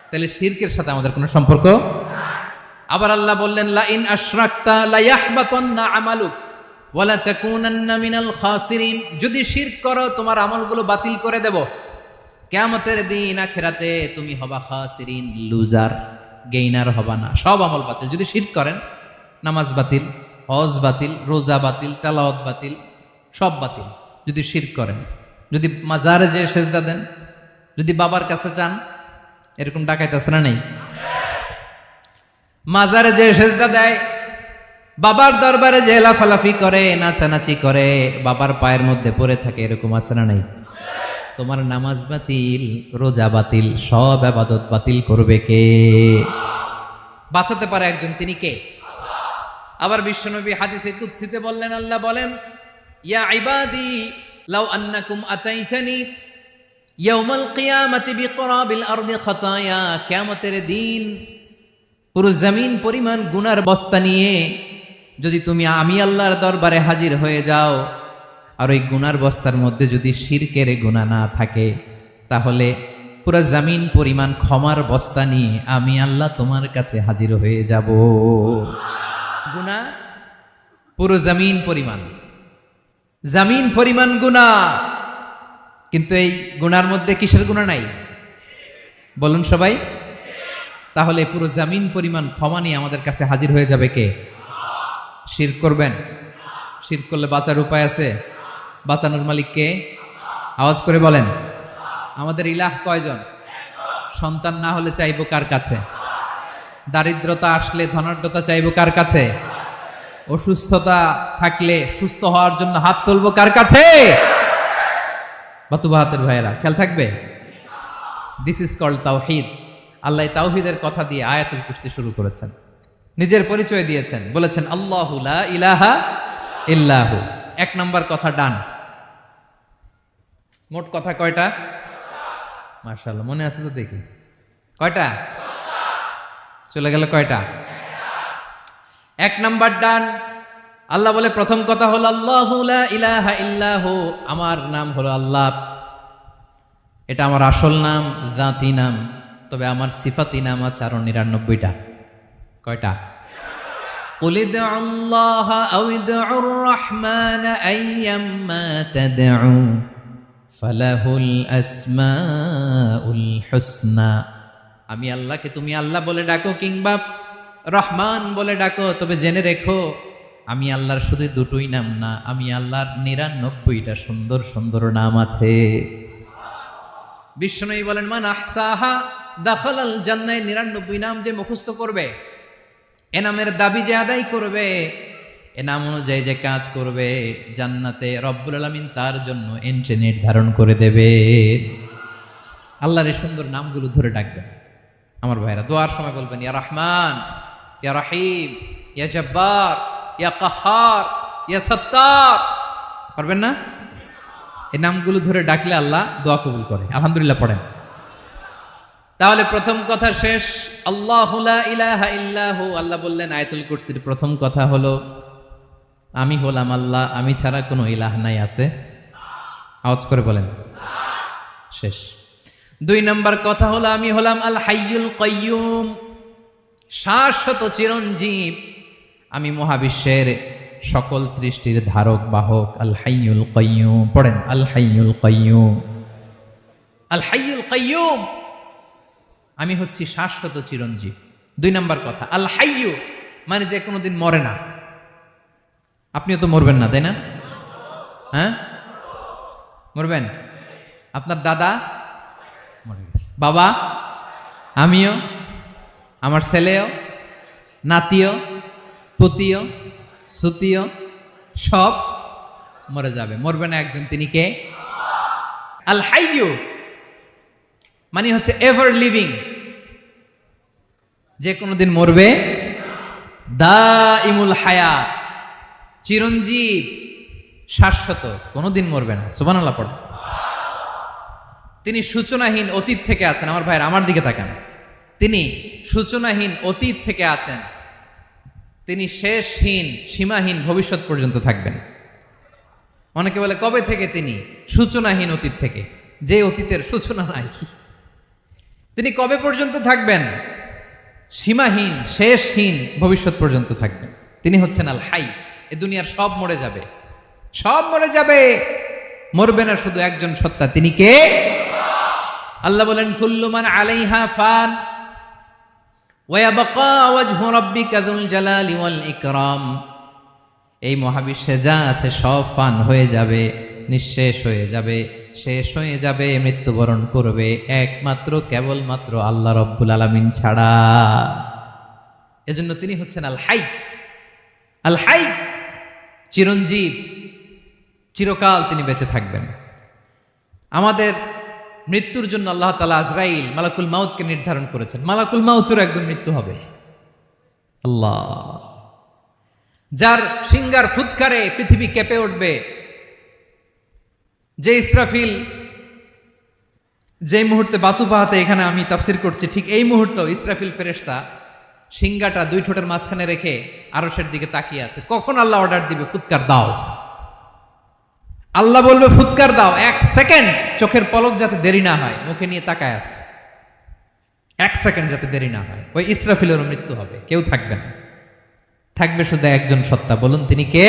তাহলে শিরকের সাথে আমাদের কোনো সম্পর্ক। আবার আল্লাহ বললেন লা ইন আশরাকতা লা ইয়াহবাতান্না আমালুক ওয়া লা তাকুনান্না মিনাল খাসিরিন, যদি শিরক করো তোমার আমলগুলো বাতিল করে দেব, কিয়ামতের দিন আখিরাতে তুমি হবা খাসিরিন, লুজার, গেইনার হবা না, সব আমল বাতিল। যদি শিরক করেন নামাজ বাতিল, হজ বাতিল, রোজা বাতিল, তেলাওয়াত বাতিল, সব বাতিল যদি শিরক করেন। যদি মাজারে যে সেজদা দেন, যদি বাবার কাছে চান, এরকম ডাকাইতে আছে না নেই? মাজারে যে সেজদা দেয়, বাবার দরবারে যে লাফালাফি করে, নাচানাচি করে, বাবার পায়ের মধ্যে পড়ে থাকে, এরকম আছে না নাই? তোমার নামাজ বাতিল, রোজা বাতিল, সব ইবাদত বাতিল করবে কে? বাঁচাতে পারে একজন, তিনি কে? আবার বিশ্বনবী হাদিসে কুদসিতে বললেন, আল্লাহ বলেন ইয়া ইবাদি লাউ আন্নাকুম আতাইতানি ইয়াউমাল কিয়ামাতি বিকরাবিল আরদি খাতায়া, কিয়ামতের দিন পুরো জমিন পরিমাণ গুনার বস্তা নিয়ে যদি তুমি আমি আল্লাহর দরবারে হাজির হয়ে যাও, আর ওই গুনার বস্তার মধ্যে যদি শিরকের গুনাহ না থাকে, তাহলে পুরো জমিন পরিমাণ ক্ষমার বস্তা নিয়ে আমি আল্লাহ তোমার কাছে হাজির হয়ে যাব। গুনাহ পুরো জমিন পরিমাণ গুনাহ, কিন্তু এই গুনার মধ্যে কিসের গুনাহ নাই? বলুন সবাই। তাহলে পুরো জমিন পরিমাণ ক্ষমা নিয়ে আমাদের কাছে হাজির হয়ে যাবে কে? শিরক করবেন? শিরক করলে বাঁচার উপায় আছে? বাঁচানোর মালিক কে? আওয়াজ করে বলেন। আমাদের ইলাহ কয়জন? সন্তান না হলে চাইবো কার কাছে? দারিদ্রতা আসলে ধনাঢ্যতা চাইবো কার কাছে? অসুস্থতা থাকলে সুস্থ হওয়ার জন্য হাত তুলবো কার কাছে? বাতুবাহাতের ভাইয়েরা খেয়াল থাকবে। This is called Tawhid. Allah তাওহীদের কথা দিয়ে আয়াতুল কুরসি শুরু করেছেন, নিজের পরিচয় দিয়েছেন, বলেছেন আল্লাহু লা ইলাহা ইল্লাহু। এক নাম্বার কথা ডান। মোট কথা কয়টা? মাশাআল্লাহ, মনে আছে তো দেখি। কয়টা? চলে গেল কয়টা? এক নাম্বার ডান। আল্লাহ বলে প্রথম কথা হলো আল্লাহু লা ইলাহা ইল্লাহু, আমার নাম হলো আল্লাহ। এটা আমার আসল নাম, জাতি নাম। তবে আমার সিফাতি নাম আছে আরো ৯৯টা। কয়টা? কুল ইদউল্লাহ আও ইদউর রহমান আইয়াম্মা তাদউ ফালাহুল আসমাউল হুসনা। আমি আল্লাহকে তুমি আল্লাহ বলে ডাকো কিংবা রহমান বলে ডাকো, তবে জেনে রেখো আমি আল্লাহর শুধু দুটোই নাম না, আমি আল্লাহর ৯৯টা সুন্দর সুন্দর নাম আছে। বিষ্ণুই বলেন মান আহসাহা দাখালাল জান্নাহ। ৯৯ নাম যে মুখস্থ করবে, এ নামের দাবি যে আদায় করবে, এ নাম অনুযায়ী যে কাজ করবে, জান্নাতে রব্বুল আলামিন তার জন্য এন্ট্রি নির্ধারণ করে দেবে। আল্লাহর এই সুন্দর নামগুলো ধরে ডাকবেন আমার ভাইরা। দোয়ার সময় বলবেন ইয়া রহমান, ইয়া রহিম, ইয়া জব্বার, ইয়া কাহ্হার, ইয়া সত্তার। পারবেন না? এই নামগুলো ধরে ডাকলে আল্লাহ দোয়া কবুল করে। আলহামদুলিল্লাহ পড়েন। তাহলে প্রথম কথা শেষ। আল্লাহু লা ইলাহা ইল্লাহু। আল্লাহ বললেন আয়াতুল কুরসির প্রথম কথা হলো আমি হলাম আল্লাহ, আমি ছাড়া কোনো ইলাহ নাই। আছে? আওয়াজ করে বলেন। শেষ। ২ নম্বর কথা হলো আমি হলাম আল হাইয়ুল কাইয়ুম, শাশ্বত চিরঞ্জীব। আমি মহাবিশ্বের সকল সৃষ্টির ধারক বাহক। আল হাইয়ুল কাইয়ুম। পড়েন আল হাইয়ুল কাইয়ুম। আল হাইয়ুল কাইয়ুম, আমি হচ্ছি শাশ্বত চিরঞ্জীব। ২ নম্বর কথা আল হাইয়ু, মানে যে কোনোদিন মরে না। আপনিও তো মরবেন না, তাই না? হ্যাঁ, মরবেন। আপনার দাদা মরে গেছে, বাবা, আমিও, আমার ছেলেও, নাতিও, পুতিও, সুতিও, সব মরে যাবে। মরবে না একজন, তিনি কে? আল হাইয়ু মানে হচ্ছে এভার লিভিং, যে কোনোদিন মরবে। দাইমুল হায়াত, চিরঞ্জীব, শাশ্বত, কোনোদিন মরবে না। সুবহানাল্লাহ পড়ে। তিনি সূচনাহীন অতীত থেকে আছেন। আমার ভাইয়ের আমার দিকে তাকান। তিনি সূচনাহীন অতীত থেকে আছেন, তিনি শেষহীন সীমাহীন ভবিষ্যৎ পর্যন্ত থাকবেন। অনেকে বলে কবে থেকে? তিনি সূচনাহীন অতীত থেকে, যে অতীতের সূচনা নাই। তিনি কবে পর্যন্ত থাকবেন? সীমাহীন, শেষহীন ভবিষ্যৎ পর্যন্ত থাকবেন। তিনি হচ্ছেন আল হাই। এ দুনিয়ার সব মরে যাবে, সব মরে যাবে, মরবে না শুধু একজন সত্তা। তিনি কে? আল্লাহ বলেন, কুল্লু মান আলাইহা ফান ওয়া ইয়াবকা ওয়াজহু রাব্বিকা যুল জালালি ওয়াল ইকরাম। এই মহাবিশ্বে যা আছে সব ফান হয়ে যাবে, নিঃশেষ হয়ে যাবে, শেষ হয়ে যাবে, মৃত্যুবরণ করবে একমাত্র কেবলমাত্র আল্লাহ রব্বুল আলামিন ছাড়া। এজন্য তিনি হচ্ছেন আল হাই। আল হাই চিরঞ্জীব, চিরকাল তিনি বেঁচে থাকবেন। আমাদের মৃত্যুর জন্য আল্লাহ তাআলা আজরাইল মালাকুল মাউতকে নির্ধারণ করেছেন। মালাকুল মাউতের একদম মৃত্যু হবে। আল্লাহ, যার সিঙ্গার ফুৎকারে পৃথিবী কেঁপে উঠবে, যে ইসরাফিল যে মুহূর্তে বাতু পাহাতে এখানে আমি তাফসির করছি, ঠিক এই মুহূর্তে ইসরাফিল ফেরেশতা সিঙ্গাটা দুই ঠোঁটের মাঝখানে রেখে আরশের দিকে তাকিয়ে আছে। কখন আল্লাহ অর্ডার দিবে ফুৎকার দাও, আল্লাহ বলবে ফুৎকার দাও, 1 সেকেন্ড চোখের পলক যাতে দেরি না হয়, মুখে নিয়ে তাকায় আছে, 1 সেকেন্ড যাতে দেরি না হয়, ওই ইসরাফিলেরও মৃত্যু হবে, কেউ থাকবে না, থাকবে শুধু একজন সত্তা। বলুন তিনি কে?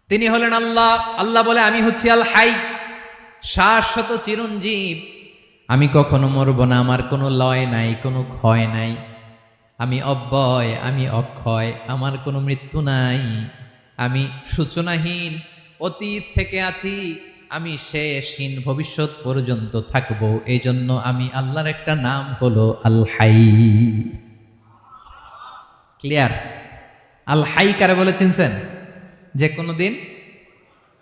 তিনি হলেন আল্লাহ। আল্লাহ বলে, আমি হচ্ছি আল হাই, শাশ্বত চিরঞ্জীব, আমি কখনো মরব না, আমার কোনো লয় নাই, কোনো ক্ষয় নাই, আমি অব্যয়, আমি অক্ষয়, আমার কোনো মৃত্যু নাই, আমি সূচনাহীন, অতীত থেকে আছি, আমি শেষহীন, ভবিষ্যৎ পর্যন্ত থাকবো। এই জন্য আমি আল্লাহর একটা নাম হলো আল হাই। ক্লিয়ার? আল হাই কারে বলে চিনছেন? যে কোনো দিন,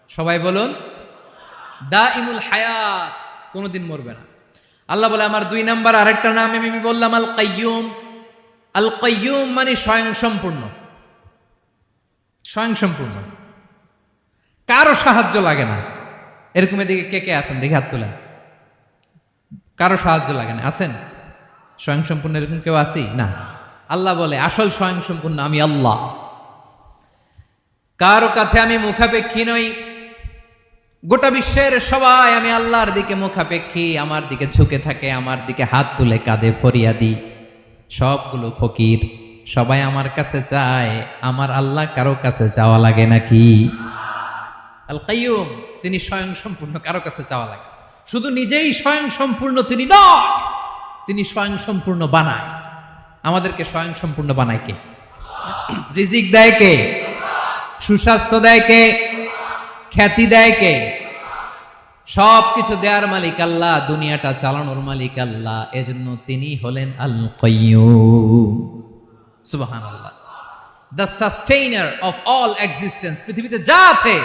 সবাই বলুন, দাইমুল হায়াত, কোনোদিন মরবে না। আল্লাহ বলে, আমার 2 নাম্বার আরেকটা নাম আমি বললাম আল কাইয়ুম। আল কাইয়ুম মানে স্বয়ং সম্পূর্ণ, স্বয়ং সম্পূর্ণ, কারো সাহায্য লাগে না। এরকম এদিকে কে কে আছেন দেখে হাত তোলেন। কারো সাহায্য লাগে না, আছেন? স্বয়ং সম্পূর্ণ এরকম কেউ আছি না? আল্লাহ বলে, আসল স্বয়ং সম্পূর্ণ আমি আল্লাহ। কারো কাছে আমি মুখাপেক্ষী নই। গোটা বিশ্বের সবাই আমি আল্লাহর দিকে মুখাপেক্ষী, আমার দিকে ঝুঁকে থাকে, আমার দিকে হাত তুলে কাঁদে ফরিয়াদি। সবগুলো ফকির, সবাই আমার কাছে চায়, আমার আল্লাহ কারো কাছে চাওয়া লাগে নাকি? আল কাইয়ুম, তিনি স্বয়ং সম্পূর্ণ, কারো কাছে চাওয়া লাগে। শুধু নিজেই স্বয়ং সম্পূর্ণ তিনি নয়, তিনি স্বয়ং সম্পূর্ণ বানায়। আমাদেরকে স্বয়ং সম্পূর্ণ বানায় কে? রিজিক দেয় কে? সুস্বাস্থ্য দেয় কে? খ্যাতি দেয় কে? সব কিছু দেওয়ার মালিক আল্লাহ, দুনিয়াটা চালানোর মালিক আল্লাহ। এজন্য তিনি হলেন আল কাইয়ুম। সুবহানাল্লাহ। The sustainer of all existence. পৃথিবীতে যা আছে,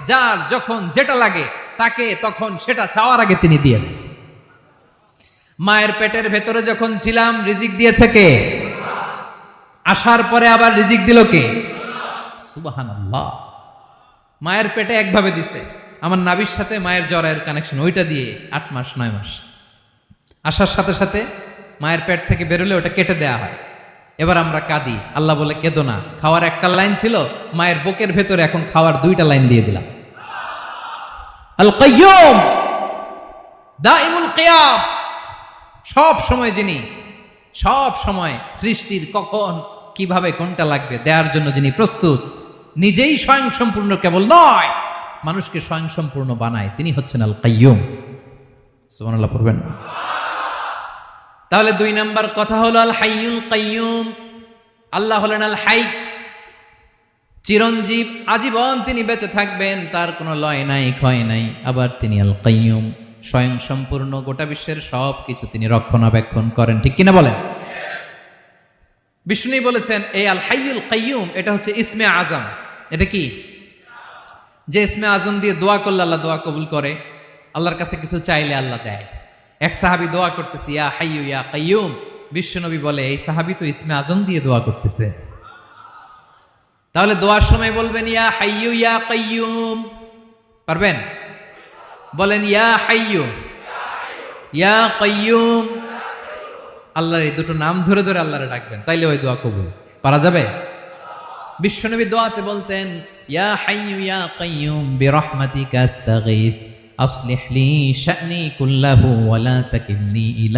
যার যখন যেটা লাগে তাকে তখন সেটা চাওয়ার আগে তিনি দিয়ে দেন। মায়ের পেটের ভেতরে যখন ছিলাম রিজিক দিয়েছে কে? আসার পরে আবার রিজিক দিল কে? সুবহানাল্লাহ। মায়ের পেটে একভাবে দিছে, আমার নাভির সাথে মায়ের জরায়ের কানেকশন, ওইটা দিয়ে 8 মাস 9 মাস আসার সাথে সাথে মায়ের পেট থেকে বেরোলে ওটা কেটে দেয়া হয়। এবার আমরা কাঁদি, আল্লাহ বলে কেঁদো না, খাওয়ার একটা লাইন ছিল, মায়ের বুকের ভেতরে এখন খাওয়ার 2টা লাইন দিয়ে দিলাম। আল কাইয়ুম, দাইমুল কিয়াম, সব সময় যিনি, সব সময় সৃষ্টির কখন কিভাবে কোনটা লাগবে দেওয়ার জন্য যিনি প্রস্তুত, নিজেই স্বয়ং সম্পূর্ণ কেবল নয়, মানুষকে স্বয়ং সম্পূর্ণ বানায়, তিনি হচ্ছেন আল কাইয়ুম। সুবহানাল্লাহ পড়বেন। তাহলে 2 নাম্বার কথা হলো আল হাইয়ুল কাইয়ুম। আল্লাহ হলেন আল হাই, চিরঞ্জীব, আজীবন তিনি বেঁচে থাকবেন, তার কোনো লয় নাই, ক্ষয় নাই। আবার তিনি আল কাইয়ুম, স্বয়ং সম্পূর্ণ, গোটা বিশ্বের সব কিছু তিনি রক্ষণাবেক্ষণ করেন। ঠিক কিনা বলেন? বিষ্ণু বলেছেন এই আল হাইয়ুল কাইয়ুম এটা হচ্ছে ইসমে আজম। এটা কি? যে ইসমে আজম দিয়ে দোয়া করলে আল্লাহ দোয়া কবুল করে, আল্লাহর কাছে কিছু চাইলে আল্লাহ দেয়। এক সাহাবী দোয়া করতেছে ইয়া হাইয়ু ইয়া কাইয়ুম, বিশ্বনবী বলে এই সাহাবী তো ইসমে আজম দিয়ে দোয়া করতেছে। তাহলে দোয়ার সময় বলবেন ইয়া হাইয়ু ইয়া কাইয়ুম, পারবেন? বলেন ইয়া হাইয়ু ইয়া কাইয়ুম। আল্লাহর এই দুটো নাম ধরে ধরে আল্লাহরে ডাকবেন, তাইলে ওই দোয়া কবুল। পারা যাবে? বিশ্বনবী দোয়াতে বলতেন ইয়া হাইয়ু ইয়া কাইয়ুম বিরহমাতিকা আস্তাগীথ, আসলিহ লি শা'নি কুল্লাহু ওয়া লা তাকিলনি ইলা